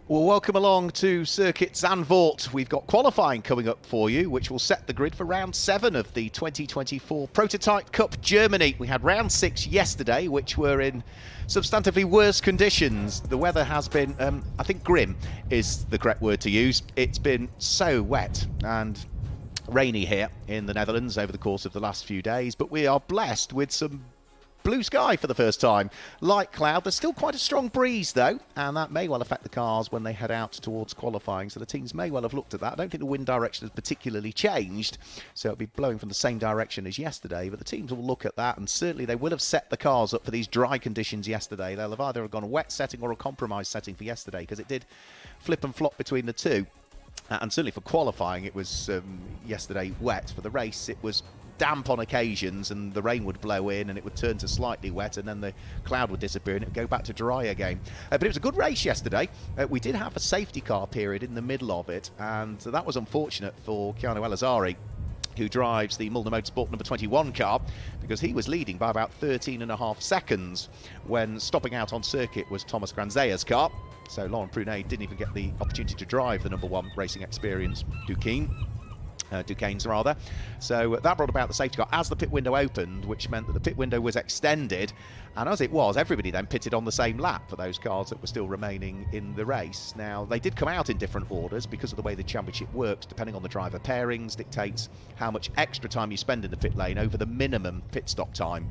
Well, welcome along to Circuit Zandvoort. We've got qualifying coming up for you, which will set the grid for round 7 of the 2024 Prototype Cup Germany. We had round 6 yesterday, which were in substantively worse conditions. The weather has been, I think grim is the correct word to use. It's been so wet and rainy here in the Netherlands over the course of the last few days, but we are blessed with some blue sky for the first time. Light cloud. There's still quite a strong breeze though, and that may well affect the cars when they head out towards qualifying, so the teams may well have looked at that. I don't think the wind direction has particularly changed, so it'll be blowing from the same direction as yesterday, but the teams will look at that, and certainly they will have set the cars up for these dry conditions yesterday. They'll have either gone a wet setting or a compromise setting for yesterday, because it did flip and flop between the two. And certainly for qualifying it was yesterday wet. For the race it was damp on occasions, and the rain would blow in and it would turn to slightly wet, and then the cloud would disappear and it would go back to dry again. But it was a good race yesterday. We did have a safety car period in the middle of it, and that was unfortunate for Keanu Elazari, who drives the Mulder Motorsport number 21 car, because he was leading by about 13.5 seconds when stopping out on circuit was Thomas Granzea's car. So Laurent Prunet didn't even get the opportunity to drive the number 1 racing experience Duquesne's rather. So that brought about the safety car as the pit window opened, which meant that the pit window was extended, and as it was, everybody then pitted on the same lap for those cars that were still remaining in the race. Now, they did come out in different orders because of the way the championship works. Depending on the driver pairings, dictates how much extra time you spend in the pit lane over the minimum pit stop time.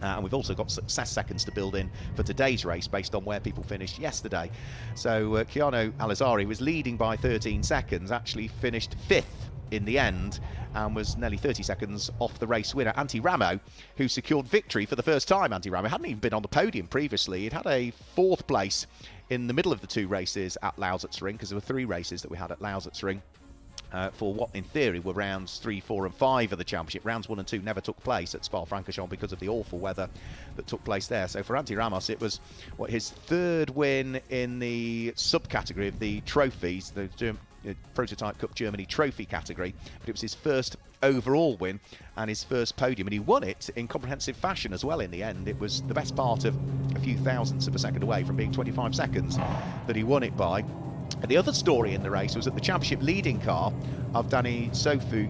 And we've also got success seconds to build in for today's race based on where people finished yesterday. So Keanu Elazari was leading by 13 seconds, actually finished 5th in the end, and was nearly 30 seconds off the race winner, Antti Ramo, who secured victory for the first time. Antti Ramo hadn't even been on the podium previously. He'd had a 4th place in the middle of the 2 races at Lausitzring, because there were 3 races that we had at Lausitzring. For what in theory were rounds 3, 4 and 5 of the championship. Rounds 1 and 2 never took place at Spa-Francorchamps because of the awful weather that took place there. So for Antti Ramos it was his 3rd win in the subcategory of the trophies, the Prototype Cup Germany trophy category, but it was his 1st overall win and his 1st podium, and he won it in comprehensive fashion as well in the end. It was the best part of a few thousandths of a second away from being 25 seconds that he won it by. And the other story in the race was that the championship leading car of Dani Sofu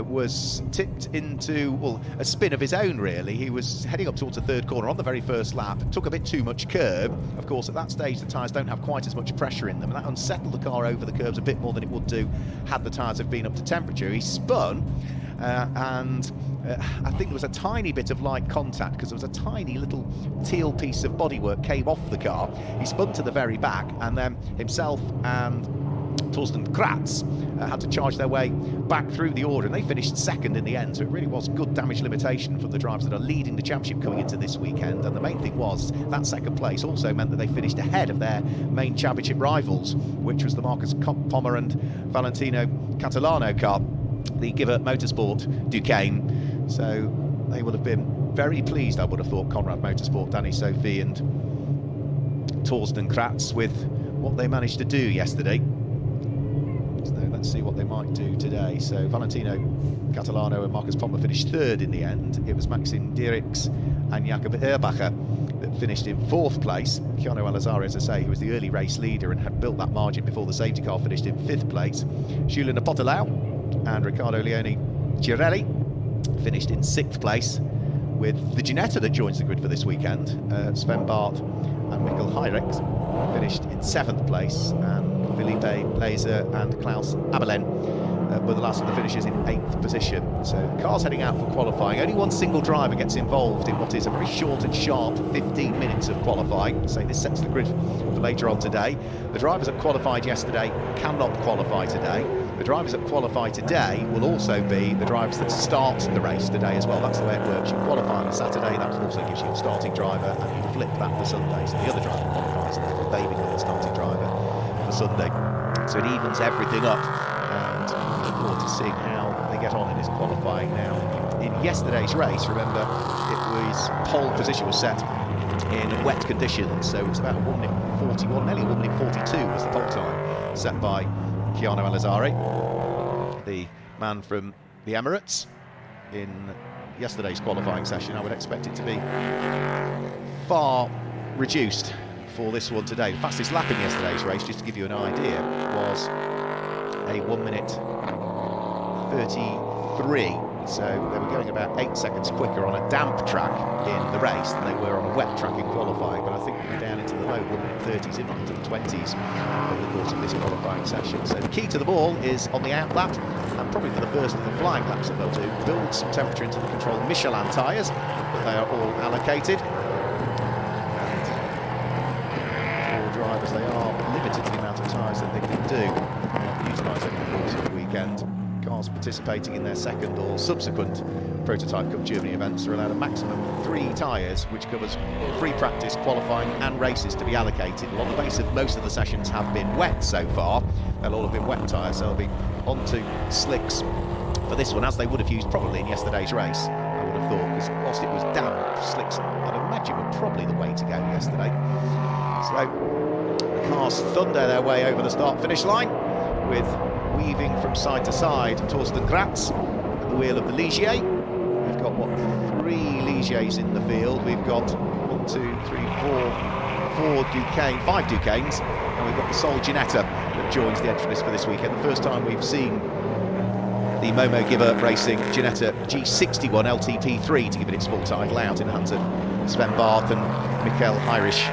was tipped into, well, a spin of his own really. He was heading up towards the 3rd corner on the very first lap, took a bit too much curb. Of course at that stage the tyres don't have quite as much pressure in them, and that unsettled the car over the curbs a bit more than it would do had the tyres have been up to temperature. He spun and I think there was a tiny bit of light contact, because there was a tiny little teal piece of bodywork came off the car. He spun to the very back, and then himself and Torsten Kratz had to charge their way back through the order, and they finished 2nd in the end. So it really was good damage limitation from the drivers that are leading the championship coming into this weekend. And the main thing was that 2nd place also meant that they finished ahead of their main championship rivals, which was the Marcus Pommer and Valentino Catalano car, the Giver Motorsport Duquesne. So they would have been very pleased, I would have thought, Conrad Motorsport, Dani Sofi and Torsten Kratz, with what they managed to do yesterday. So let's see what they might do today. So Valentino Catalano and Marcus Pommer finished 3rd in the end. It was Maxim Dierix and Jakob Erbacher that finished in 4th place. Keanu Elazari, as I say, who was the early race leader and had built that margin before the safety car, finished in 5th place. Julien Apotelau and Riccardo Leone Girelli finished in 6th place, with the Ginetta that joins the grid for this weekend. Sven Barth and Mikkel Heireck finished in 7th place, and Felipe Laser and Klaus Abelen were the last of the finishers in 8th position. So cars heading out for qualifying. Only one single driver gets involved in what is a very short and sharp 15 minutes of qualifying. So this sets the grid for later on today. The drivers that qualified yesterday cannot qualify today. The drivers that qualify today will also be the drivers that start the race today as well. That's the way it works. You qualify on Saturday, that also gives you your starting driver, and you flip that for Sunday. So the other driver qualifies, and therefore they become the starting driver for Sunday. So it evens everything up, and I look forward to seeing how they get on in this qualifying now. In yesterday's race, remember, it was pole position was set in wet conditions, so it's about 1 minute 41, nearly 1 minute 42 was the pole time set by Keanu Elazari, the man from the Emirates. In yesterday's qualifying session, I would expect it to be far reduced for this one today. The fastest lap in yesterday's race, just to give you an idea, was a 1 minute 33. So they were going about 8 seconds quicker on a damp track in the race than they were on a wet track in qualifying. But I think we'll be down into the low 1 minute 30s, if not into the 20s, over the course of this qualifying session. So the key to the ball is on the out lap, and probably for the first of the flying laps that they'll do, build some temperature into the controlled Michelin tyres, but they are all allocated. And for drivers, they are limited to the amount of tyres that they can do, utilise over the course of the weekend. Cars participating in their second or subsequent Prototype Cup Germany events are allowed a maximum of 3 tyres, which covers free practice, qualifying and races to be allocated. Well, on the basis of most of the sessions have been wet so far, they'll all have been wet tyres, so they'll be onto slicks for this one, as they would have used probably in yesterday's race, I would have thought, because whilst it was damp, slicks, I'd imagine, were probably the way to go yesterday. So the cars thunder their way over the start-finish line, with weaving from side to side Torsten Kratz at the wheel of the Ligier. We've got, 3 Ligiers in the field. We've got 5 Ducanes, and we've got the sole Ginetta that joins the entry list for this weekend. The first time we've seen the Momo Gibber Racing Ginetta G61 LTP3 to give it its full title out in the hands of Sven Barth and Michael Heirisch.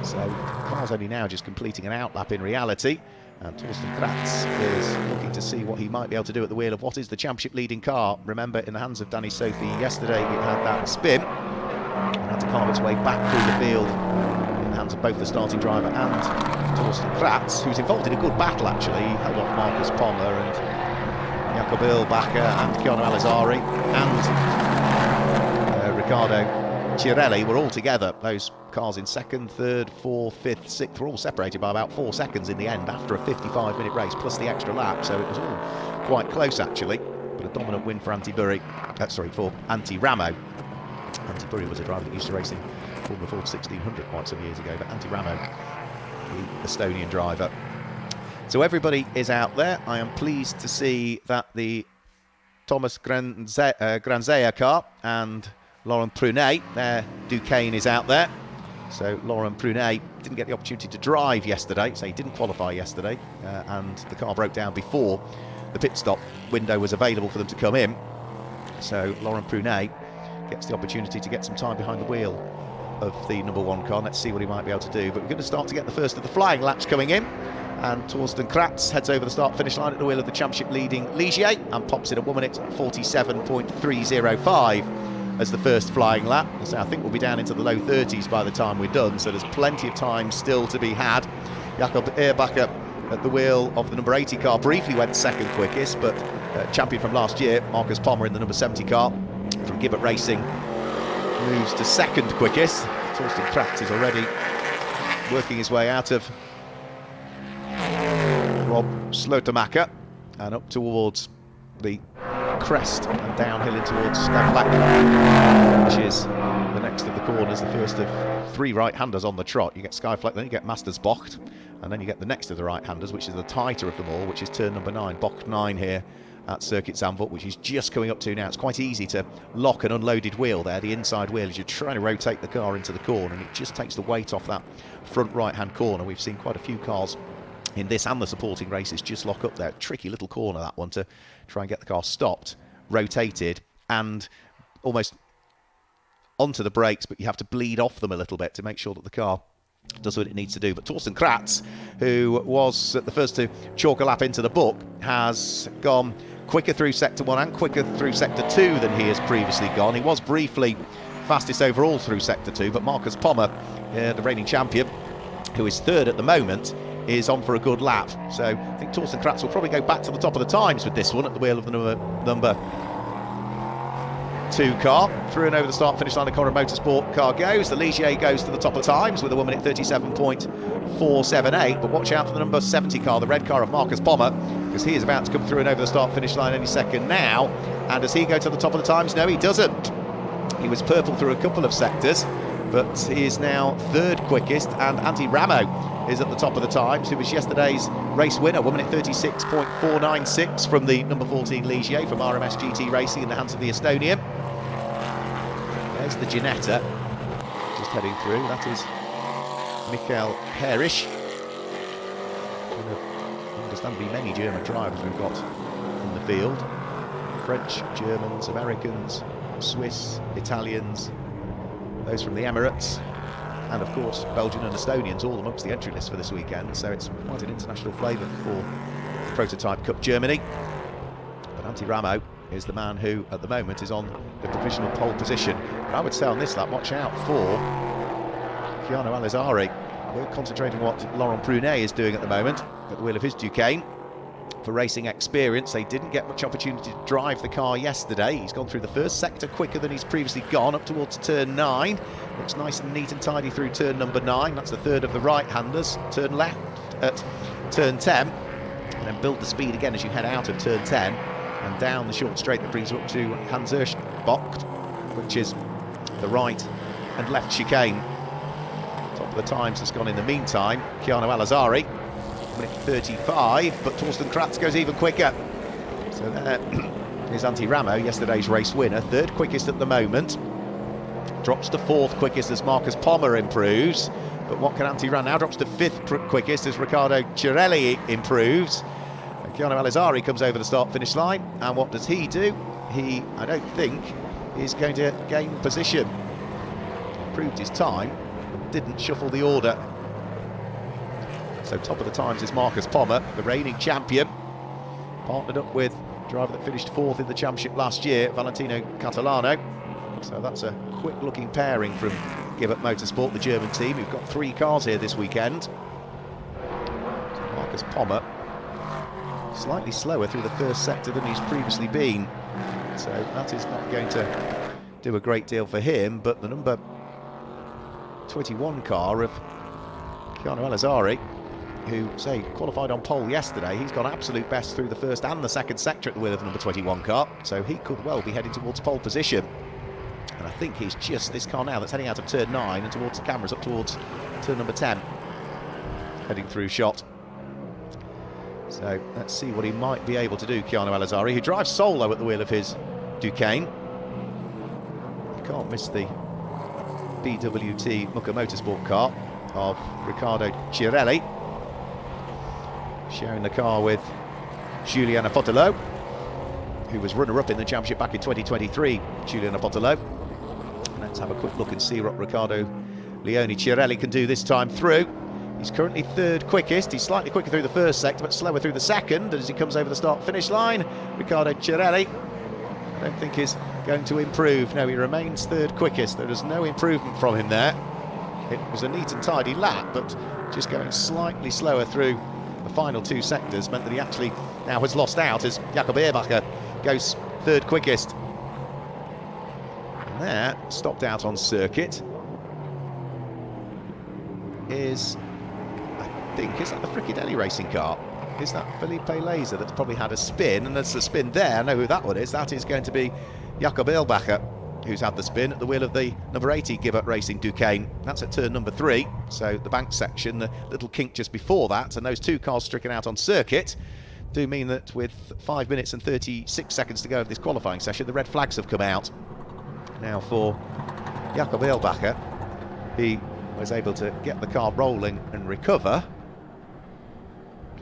So car's only now just completing an outlap in reality, and Torsten Kratz is looking to see what he might be able to do at the wheel of what is the championship leading car. Remember, in the hands of Danny Sophie yesterday, we had that spin and had to carve its way back through the field in the hands of both the starting driver and Torsten Kratz, who's involved in a good battle actually. He held off Marcus Pommer and Jakob Erlbacher and Keanu Alizari and Riccardo Chiarelli were all together. Those cars in 2nd, 3rd, 4th, 5th, 6th were all separated by about 4 seconds in the end after a 55-minute race plus the extra lap, so it was all quite close actually. But a dominant win for Antti Ramo. Antti Burri was a driver that used to race in Formula Ford 1600 quite some years ago, but Antti Ramo, the Estonian driver. So everybody is out there. I am pleased to see that the Thomas Granzea car and Laurent Prunet, their Duquesne, is out there. So Laurent Prunet didn't get the opportunity to drive yesterday, so he didn't qualify yesterday, and the car broke down before the pit stop window was available for them to come in. So Laurent Prunet gets the opportunity to get some time behind the wheel of the number 1 car. Let's see what he might be able to do. But we're going to start to get the first of the flying laps coming in, and Torsten Kratz heads over the start-finish line at the wheel of the championship leading Ligier and pops in at 1 minute 47.305 as the first flying lap. So I think we'll be down into the low 30s by the time we're done, so there's plenty of time still to be had. Jakob Erlbacher at the wheel of the number 80 car briefly went 2nd quickest, but champion from last year, Marcus Pommer, in the number 70 car from Gibbert Racing, moves to 2nd quickest. Torsten Kratz is already working his way out of Rob Slotemacher and up towards the crest and downhill in towards Skavlak, which is the next of the corners, the first of 3 right-handers on the trot. You get Skavlak, then you get Mastersbocht, and then you get the next of the right-handers, which is the tighter of them all, which is turn number 9, Bocht 9 here at Circuit Zandvoort, which is just coming up to now. It's quite easy to lock an unloaded wheel there, the inside wheel, as you're trying to rotate the car into the corner, and it just takes the weight off that front right-hand corner. We've seen quite a few cars in this and the supporting races just lock up there. Tricky little corner, that one, to try and get the car stopped, rotated, and almost onto the brakes, but you have to bleed off them a little bit to make sure that the car does what it needs to do. But Torsten Kratz, who was the first to chalk a lap into the book, has gone quicker through Sector 1 and quicker through Sector 2 than he has previously gone. He was briefly fastest overall through Sector 2, but Marcus Pommer, the reigning champion, who is 3rd at the moment, is on for a good lap. So I think Torsten Kratz will probably go back to the top of the times with this one at the wheel of the number 2 car. Through and over the start-finish line, the Conrad Motorsport car goes. The Ligier goes to the top of the times with a 1 minute 37.478. But watch out for the number 70 car, the red car of Marcus Pommer, because he is about to come through and over the start-finish line any second now. And does he go to the top of the times? No, he doesn't. He was purple through a couple of sectors, but he is now 3rd quickest, and Antti Ramo is at the top of the times, who was yesterday's race winner, 1 minute 36.496 from the number 14 Ligier from RMS GT Racing in the hands of the Estonian. There's the Ginetta, just heading through. That is Michael Herisch. One of, understandably, many German drivers we've got in the field. French, Germans, Americans, Swiss, Italians, those from the Emirates, and of course Belgian and Estonians, all amongst the entry list for this weekend. So it's quite an international flavour for the Prototype Cup Germany. But Antti Ramo is the man who, at the moment, is on the provisional pole position. But I would say on this lap, watch out for Chiano Alizari. We're concentrating on what Laurent Prunet is doing at the moment at the wheel of his Duqueine. For racing experience, they didn't get much opportunity to drive the car yesterday. He's gone through the first sector quicker than he's previously gone, up towards turn 9. Looks nice and neat and tidy through turn number 9. That's the third of the right-handers. Turn left at turn 10, and then build the speed again as you head out of turn 10 and down the short straight that brings you up to Hans Bocht, which is the right and left chicane. Top of the times has gone in the meantime. Chiano Alizari, minute 35, but Torsten Kratz goes even quicker. So there is Antti Ramo, yesterday's race winner, third quickest at the moment. Drops to fourth quickest as Marcus Pommer improves. But what can Antti Ramo now? Drops to fifth quickest as Riccardo Cirelli improves. And Chiano Alizari comes over the start-finish line. And what does he do? He, I don't think, is going to gain position. Improved his time, but didn't shuffle the order. So top of the times is Marcus Pommer, the reigning champion, partnered up with a driver that finished fourth in the championship last year, Valentino Catalano. So that's a quick-looking pairing from Gibbert Motorsport, the German team, who've got 3 cars here this weekend. So Marcus Pommer, slightly slower through the first sector than he's previously been. So that is not going to do a great deal for him, but the number 21 car of Chiano Alizari, who, say, qualified on pole yesterday, he's gone absolute best through the first and the second sector at the wheel of the number 21 car, so he could well be heading towards pole position. And I think he's just this car now that's heading out of turn 9 and towards the cameras up towards turn number 10, heading through shot. So let's see what he might be able to do, Chiano Alizari, who drives solo at the wheel of his Duqueine. You can't miss the BWT Mucca Motorsport car of Riccardo Cirelli, sharing the car with Giuliano Potolo, who was runner-up in the championship back in 2023, Giuliano Potolo. Let's have a quick look and see what Riccardo Leone Cirelli can do this time through. He's currently third quickest. He's slightly quicker through the first sector, but slower through the second. And as he comes over the start-finish line, Riccardo Cirelli, I don't think is going to improve. No, he remains third quickest. There is no improvement from him there. It was a neat and tidy lap, but just going slightly slower through the final 2 sectors meant that he actually now has lost out as Jakob Ehrbacher goes third quickest. And there, stopped out on circuit, is, I think, is that the Fricadelli racing car? Is that Felipe Laser that's probably had a spin? And there's a spin there. I know who that one is. That is going to be Jakob Ehrbacher, who's had the spin at the wheel of the number 80 Gibbert Racing Duqueine. That's at turn number 3, so the bank section, the little kink just before that, and those 2 cars stricken out on circuit do mean that with 5 minutes and 36 seconds to go of this qualifying session, the red flags have come out. Now for Jakob Ehrbacher, he was able to get the car rolling and recover.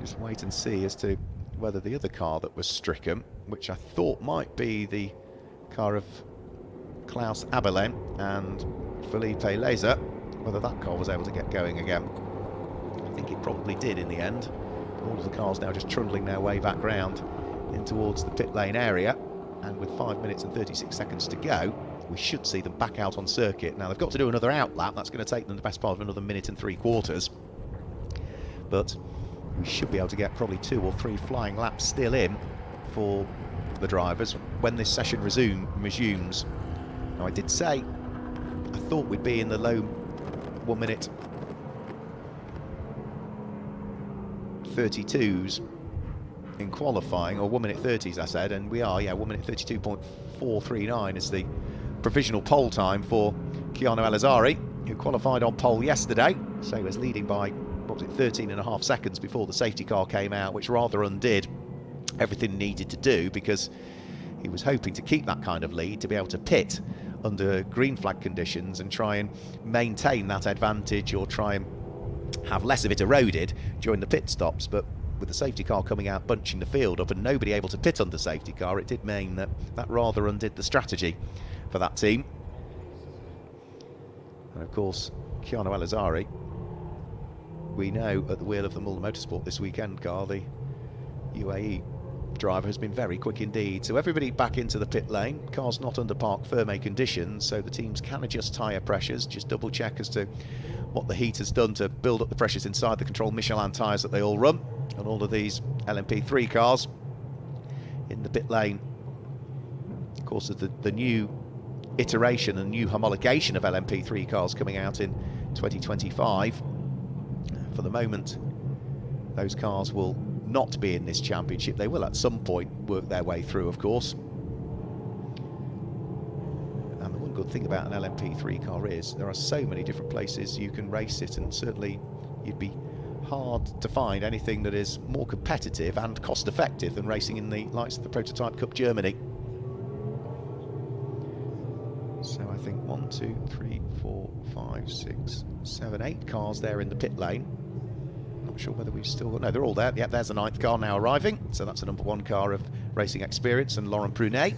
Just wait and see as to whether the other car that was stricken, which I thought might be the car of Klaus Abelin and Felipe Laser, whether that car was able to get going again. I think it probably did in the end. All of the cars now just trundling their way back round in towards the pit lane area, and with 5 minutes and 36 seconds to go, we should see them back out on circuit. Now they've got to do another out lap. That's going to take them the best part of another 1 minute and 3/4, but we should be able to get probably 2 or 3 flying laps still in for the drivers when this session resumes. Now, I did say I thought we'd be in the low 1 minute 32s in qualifying, or 1 minute 30s I said, and we are, yeah, 1 minute 32.439 is the provisional pole time for Chiano Alizari, who qualified on pole yesterday, so he was leading by, what was it, 13.5 seconds before the safety car came out, which rather undid everything needed to do, because he was hoping to keep that kind of lead to be able to pit under green flag conditions and try and maintain that advantage, or try and have less of it eroded during the pit stops. But with the safety car coming out bunching the field up and nobody able to pit under safety car, it did mean that rather undid the strategy for that team. And of course, Keanu Elazari, we know at the wheel of the Mulder Motorsport this weekend car, the UAE driver has been very quick indeed. So everybody back into the pit lane. Car's not under parc ferme conditions, so the teams can adjust tyre pressures, just double check as to what the heat has done to build up the pressures inside the controlled Michelin tyres that they all run. And all of these LMP3 cars in the pit lane, of course, is the new iteration and new homologation of LMP3 cars coming out in 2025. For the moment, those cars will not be in this championship. They will at some point work their way through, of course. And the one good thing about an LMP3 car is there are so many different places you can race it, and certainly you'd be hard to find anything that is more competitive and cost effective than racing in the likes of the Prototype Cup Germany. So I think 1, 2, 3, 4, 5, 6, 7, 8 cars there in the pit lane. Not sure whether we've still got... No, they're all there. Yep, there's the 9th car now arriving. So that's the number 1 car of racing experience, and Laurent Prunet,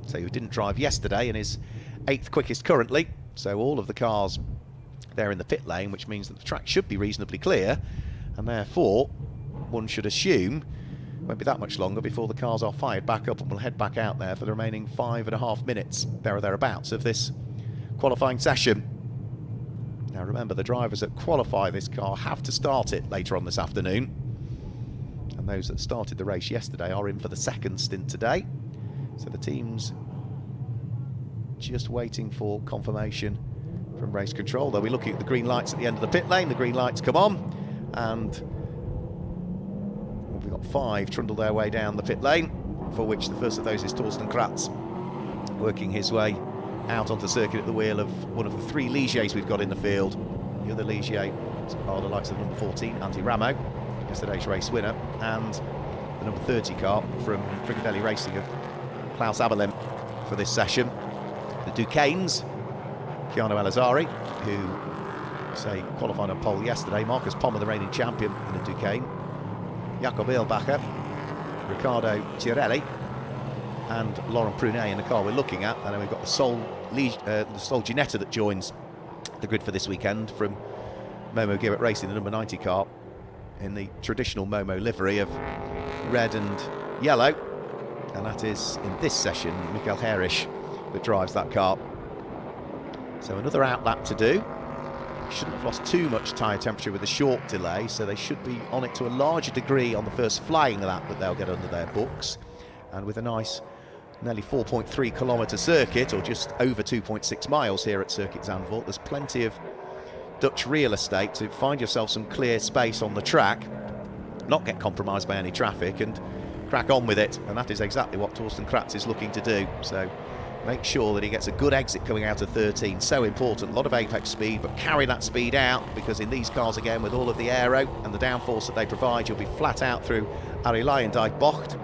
so who didn't drive yesterday and is 8th quickest currently. So all of the cars there in the pit lane, which means that the track should be reasonably clear, and therefore one should assume it won't be that much longer before the cars are fired back up and will head back out there for the remaining 5.5 minutes, there or thereabouts, of this qualifying session. Now remember, the drivers that qualify this car have to start it later on this afternoon, and those that started the race yesterday are in for the 2nd stint today. So the team's just waiting for confirmation from race control. They'll be looking at the green lights at the end of the pit lane. The green lights come on, and we've got 5 trundle their way down the pit lane, for which the first of those is Torsten Kratz, working his way out onto circuit at the wheel of one of the 3 Ligiers we've got in the field. The other Ligier are the likes of number 14, Andy Ramo, yesterday's race winner, and the number 30 car from Fricadelli Racing of Klaus Abelin for this session. The Duquesnes, Keanu Elazari, who, say, qualified on pole yesterday. Marcus Pommer, the reigning champion in the Duquesne. Jakob Eilbacher, Riccardo Tirelli, and Laurent Prunet in the car we're looking at. And then we've got the Sol Ginetta that joins the grid for this weekend from Momo Gibbet Racing, the number 90 car, in the traditional Momo livery of red and yellow. And that is, in this session, Michael Herrisch that drives that car. So another outlap to do. Shouldn't have lost too much tyre temperature with a short delay, so they should be on it to a larger degree on the first flying lap that they'll get under their books. And with a nice nearly 4.3 kilometre circuit, or just over 2.6 miles here at Circuit Zandvoort, there's plenty of Dutch real estate to find yourself some clear space on the track, not get compromised by any traffic, and crack on with it. And that is exactly what Torsten Kratz is looking to do. So make sure that he gets a good exit coming out of 13. So important. A lot of apex speed, but carry that speed out, because in these cars, again, with all of the aero and the downforce that they provide, you'll be flat out through Arie Luijendijk Bocht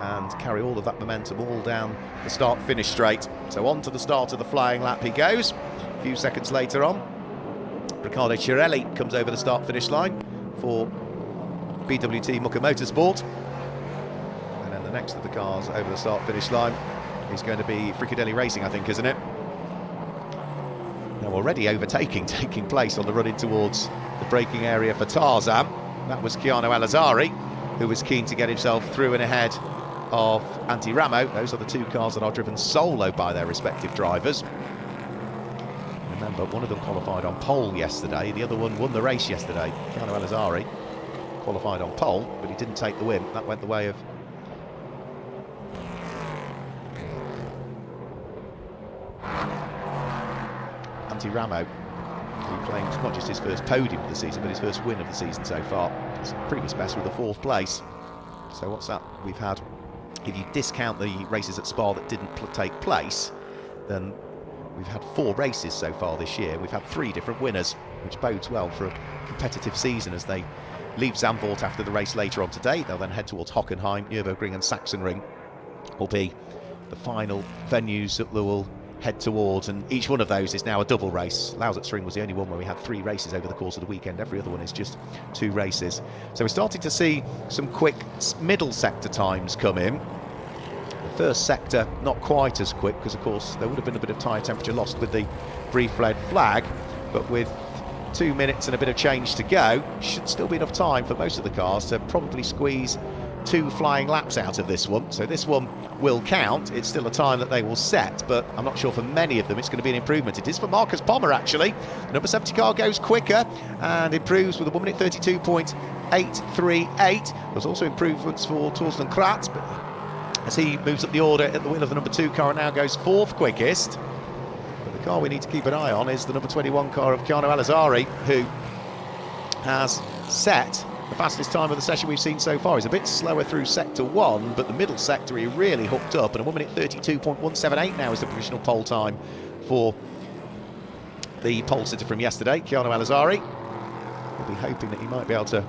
and carry all of that momentum all down the start-finish straight. So on to the start of the flying lap he goes. A few seconds later on, Riccardo Tirelli comes over the start-finish line for BWT Mucker Motorsport. And then the next of the cars over the start-finish line is going to be Fricadelli Racing, I think, isn't it? Now already overtaking taking place on the run in towards the braking area for Tarzan. That was Keanu Elazari, who was keen to get himself through and ahead of Antti Ramo. Those are the 2 cars that are driven solo by their respective drivers. Remember, one of them qualified on pole yesterday, the other one won the race yesterday. Keanu Elazari qualified on pole, but he didn't take the win. That went the way of Antti Ramo, who claims not just his first podium of the season, but his first win of the season so far. His previous best with the 4th place. So what's that we've had? If you discount the races at Spa that didn't take place, then we've had 4 races so far this year. We've had 3 different winners, which bodes well for a competitive season as they leave Zandvoort after the race later on today. They'll then head towards Hockenheim, Nürburgring and Sachsenring. Will be the final venues that we will head towards, and each one of those is now a double race. Lausitzring was the only one where we had 3 races over the course of the weekend. Every other one is just 2 races. So we're starting to see some quick middle sector times come in. The first sector not quite as quick, because of course there would have been a bit of tyre temperature lost with the brief red flag, but with 2 minutes and a bit of change to go, should still be enough time for most of the cars to probably squeeze 2 flying laps out of this one. So this one will count. It's still a time that they will set, but I'm not sure for many of them it's going to be an improvement. It is for Marcus Pommer, actually. The number 70 car goes quicker and improves with a 1 minute 32.838. There's also improvements for Torsten Kratz, but as he moves up the order at the wheel of the number 2 car and now goes 4th quickest. But the car we need to keep an eye on is the number 21 car of Keanu Alizari, who has set the fastest time of the session we've seen so far. He's a bit slower through sector 1, but the middle sector he really hooked up, and a 1 minute 32.178 now is the provisional pole time for the pole sitter from yesterday, Keanu Alizari. We'll be hoping that he might be able to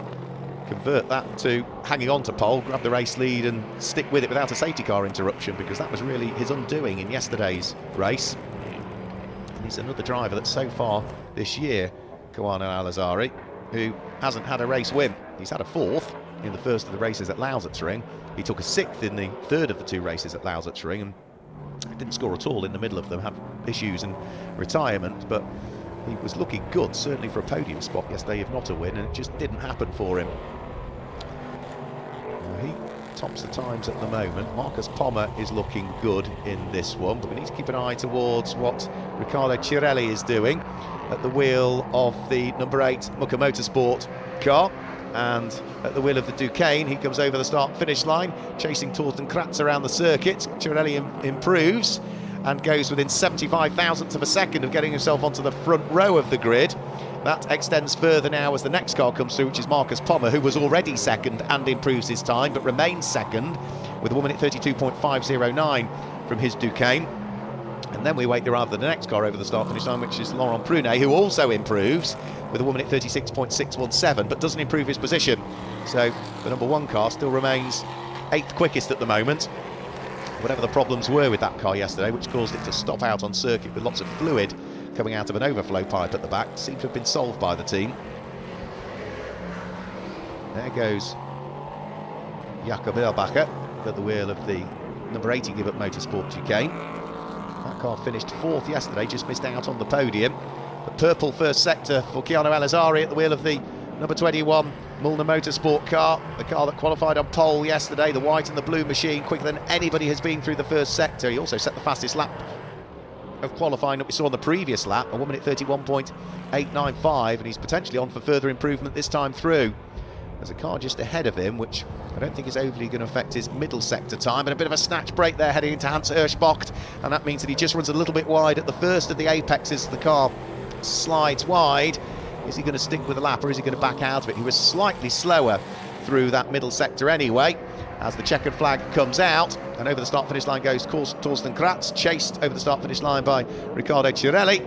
convert that to hanging on to pole, grab the race lead and stick with it without a safety car interruption, because that was really his undoing in yesterday's race. And he's another driver that so far this year, Keanu Alizari, who hasn't had a race win. He's had a 4th in the first of the races at Lausitzring. He took a 6th in the 3rd of the 2 races at Lausitzring and didn't score at all in the middle of them, had issues in retirement, but he was looking good, certainly for a podium spot yesterday, if not a win, and it just didn't happen for him. Now, he tops the times at the moment. Marcus Pommer is looking good in this one, but we need to keep an eye towards what Riccardo Cirelli is doing at the wheel of the number 8 Mucker Motorsport car, and at the wheel of the Duqueine he comes over the start-finish line, chasing Torsten Kratz around the circuit. Cirelli improves and goes within 75 thousandths of a second of getting himself onto the front row of the grid. That extends further now as the next car comes through, which is Marcus Pommer, who was already second and improves his time, but remains second with a 1 minute 32.509 from his Duqueine. And then we wait there after the next car over the start-finish line, which is Laurent Prunet, who also improves with a 1 minute 36.617, but doesn't improve his position. So the number 1 car still remains 8th quickest at the moment. Whatever the problems were with that car yesterday, which caused it to stop out on circuit with lots of fluid coming out of an overflow pipe at the back, seems to have been solved by the team. There goes Jakob Erlbacher at the wheel of the number 80 Gibbet Motorsport Duqueine. That car finished 4th yesterday, just missed out on the podium. The purple first sector for Keanu Alizari at the wheel of the number 21 Mulner Motorsport car, the car that qualified on pole yesterday, the white and the blue machine, quicker than anybody has been through the first sector. He also set the fastest lap of qualifying that we saw on the previous lap, a 1 minute 31.895, and he's potentially on for further improvement this time through. There's a car just ahead of him, which I don't think is overly going to affect his middle sector time, and a bit of a snatch break there heading into Hans Hirschbocht, and that means that he just runs a little bit wide at the first of the apexes as the car slides wide. Is he going to stick with the lap, or is he going to back out of it? He was slightly slower through that middle sector anyway, as the checkered flag comes out, and over the start-finish line goes Torsten Kratz, chased over the start-finish line by Riccardo Cirelli.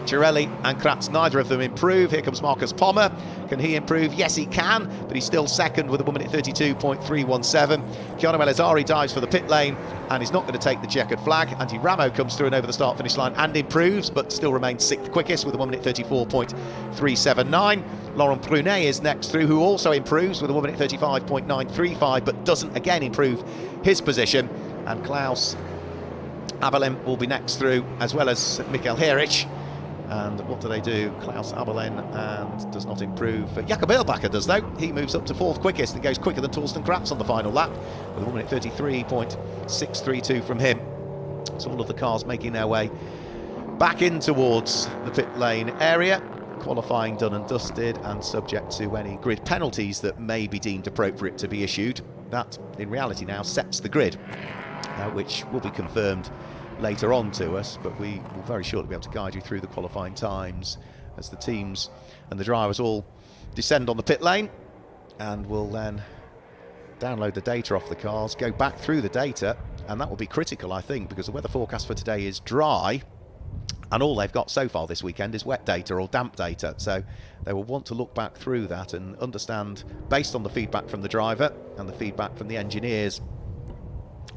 Cirelli and Kratz, neither of them improve. Here comes Marcus Pommer. Can he improve? Yes, he can, but he's still second with a 1 minute 32.317. Keanu Alizari dives for the pit lane and is not going to take the checkered flag. Andy Ramo comes through and over the start-finish line and improves, but still remains 6th quickest with a 1 minute 34.379. Laurent Prunet is next through, who also improves with a 1 minute 35.935, but doesn't again improve his position. And Klaus Abelin will be next through, as well as Michael Herich. And what do they do? Klaus Abelin and does not improve. Jakob Erlbacher does, though. He moves up to 4th quickest and goes quicker than Torsten Kratz on the final lap with a 1 minute 33.632 from him. So all of the cars making their way back in towards the pit lane area. Qualifying done and dusted, and subject to any grid penalties that may be deemed appropriate to be issued. That, in reality, now sets the grid, which will be confirmed later on to us, but we will very shortly be able to guide you through the qualifying times as the teams and the drivers all descend on the pit lane, and we'll then download the data off the cars, go back through the data, and that will be critical, I think, because the weather forecast for today is dry, and all they've got so far this weekend is wet data or damp data, so they will want to look back through that and understand, based on the feedback from the driver and the feedback from the engineers,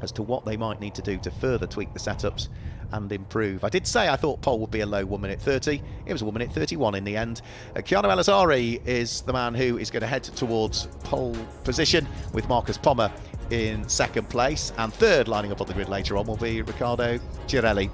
as to what they might need to do to further tweak the setups and improve. I did say I thought pole would be a low 1 minute 30. It was 1 minute 31 in the end. Keanu Elazari is the man who is going to head towards pole position, with Marcus Pommer in second place, and third lining up on the grid later on will be Riccardo Girelli.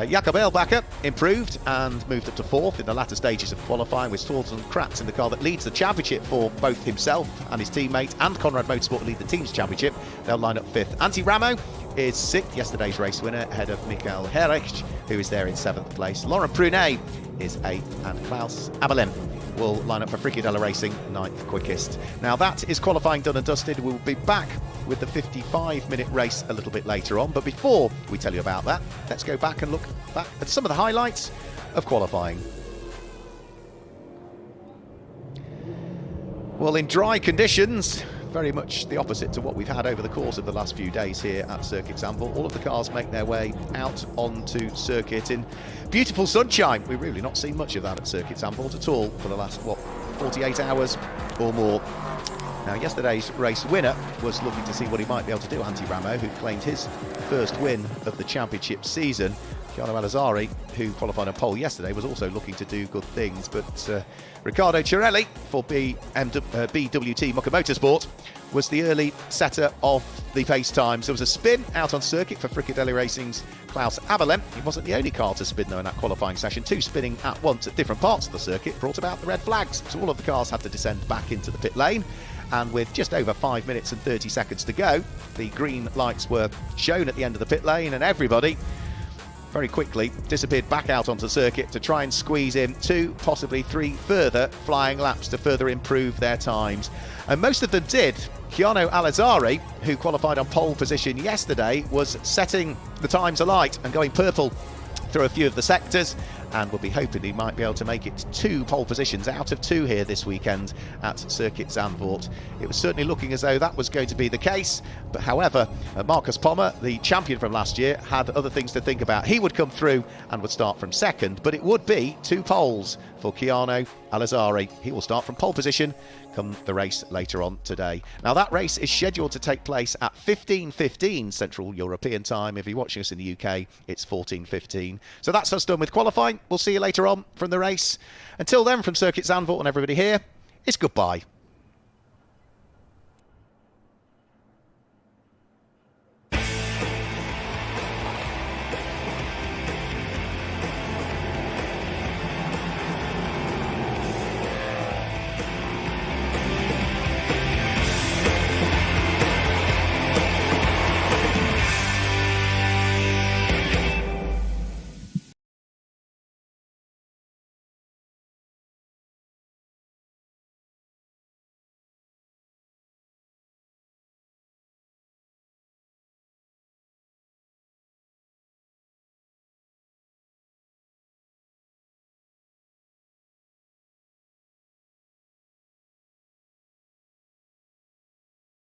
Jakob Eilbacher improved and moved up to fourth in the latter stages of qualifying, with Thorsten Kratz in the car that leads the championship for both himself and his teammate, and Conrad Motorsport lead the team's championship. They'll line up fifth. Antti Ramo is sixth, yesterday's race winner, ahead of Mikael Herrich, who is there in seventh place. Laurent Prunet is eighth, and Klaus Abelin will line up for Frigidaire Racing, ninth quickest. Now that is qualifying done and dusted. We'll be back with the 55-minute race a little bit later on. But before we tell you about that, let's go back and look back at some of the highlights of qualifying. Well, in dry conditions, very much the opposite to what we've had over the course of the last few days here at Circuit Zandvoort. All of the cars make their way out onto circuit in beautiful sunshine. We've really not seen much of that at Circuit Zandvoort at all for the last, 48 hours or more. Now, yesterday's race winner was looking to see what he might be able to do, Antti Ramo, who claimed his first win of the championship season. Keanu Elazari, who qualified on pole yesterday, was also looking to do good things, but Riccardo Girelli for BWT Mucker Motorsport was the early setter of the pace times. There was a spin out on circuit for Frigidaire Racing's Klaus Abelin. He wasn't the only car to spin though in that qualifying session. Two spinning at once at different parts of the circuit brought about the red flags, so all of the cars had to descend back into the pit lane. And with just over 5 minutes and 30 seconds to go, the green lights were shown at the end of the pit lane, and everybody very quickly disappeared back out onto the circuit to try and squeeze in 2, possibly 3 further flying laps to further improve their times. And most of them did. Keanu Elazari, who qualified on pole position yesterday, was setting the times alight and going purple through a few of the sectors, and will be hoping he might be able to make it 2 pole positions out of 2 here this weekend at Circuit Zandvoort. It was certainly looking as though that was going to be the case, but however, Marcus Pommer, the champion from last year, had other things to think about. He would come through and would start from second, but it would be 2 poles for Keanu Elazari. He will start from pole position come the race later on today. Now that race is scheduled to take place at 15:15 Central European time. If you're watching us in the UK, it's 14:15. So that's us done with qualifying. We'll see you later on from the race. Until then, from Circuit Zandvoort and everybody here, it's goodbye.